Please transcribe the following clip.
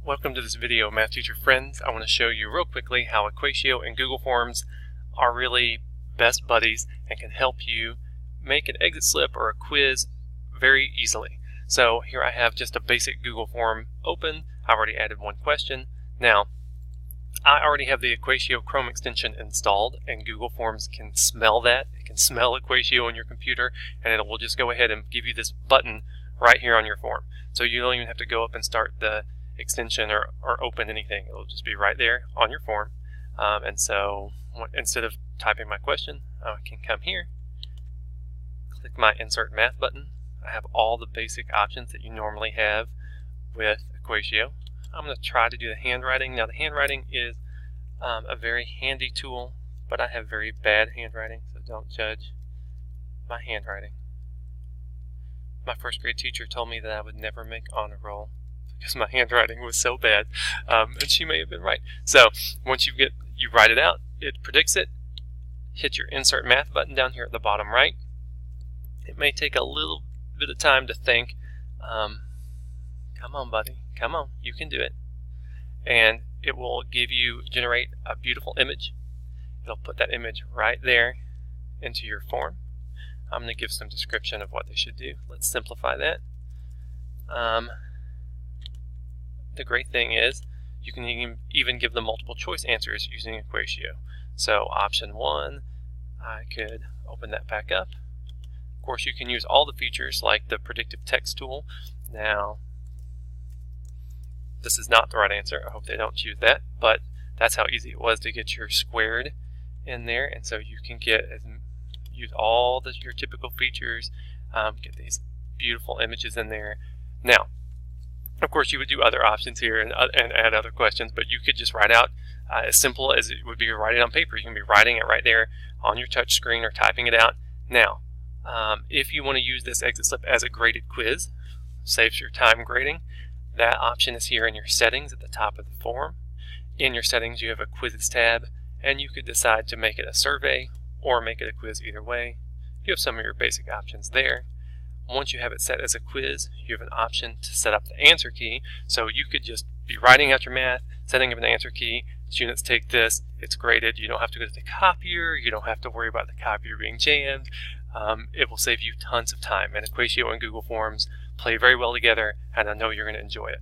Welcome to this video, math teacher friends. I want to show you real quickly how EquatIO and Google Forms are really best buddies and can help you make an exit slip or a quiz very easily. So here I have just a basic Google form open. I've already added one question. Now, I already have the EquatIO Chrome extension installed, and Google Forms can smell that. It can smell EquatIO on your computer, and it will just go ahead and give you this button right here on your form. So you don't even have to go up and start the extension or open anything. It'll just be right there on your form. And so instead of typing my question, I can come here, click my Insert Math button. I have all the basic options that you normally have with EquatIO. I'm going to try to do the handwriting. Now the handwriting is a very handy tool, but I have very bad handwriting, so don't judge my handwriting. My first grade teacher told me that I would never make honor roll because my handwriting was so bad, and she may have been right. So once you write it out, it predicts it. Hit your Insert Math button down here at the bottom right. It may take a little bit of time to think. Come on, buddy. Come on, you can do it. And it will generate a beautiful image. It'll put that image right there into your form. I'm going to give some description of what they should do. Let's simplify that. The great thing is you can even give them multiple choice answers using EquatIO. So option 1, I could open that back up. Of course, you can use all the features like the predictive text tool. Now, this is not the right answer. I hope they don't choose that, but that's how easy it was to get your squared in there. And so you can use all your typical features, get these beautiful images in there. Now, of course, you would do other options here and add other questions, but you could just write out as simple as it would be writing on paper. You can be writing it right there on your touch screen or typing it out. Now, if you want to use this exit slip as a graded quiz, saves your time grading, that option is here in your settings at the top of the form. In your settings, you have a quizzes tab, and you could decide to make it a survey or make it a quiz either way. You have some of your basic options there. Once you have it set as a quiz, you have an option to set up the answer key. So you could just be writing out your math, setting up an answer key. Students take this, it's graded. You don't have to go to the copier. You don't have to worry about the copier being jammed. It will save you tons of time. And EquatIO and Google Forms play very well together, and I know you're going to enjoy it.